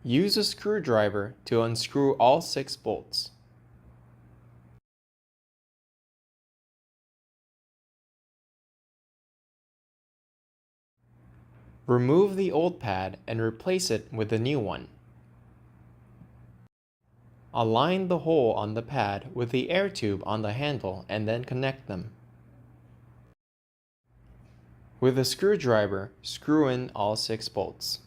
Use a screwdriver to unscrew all 6 bolts. Remove the old pad and replace it with the new one. Align the hole on the pad with the air tube on the handle and then connect them. With a screwdriver, screw in all 6 bolts.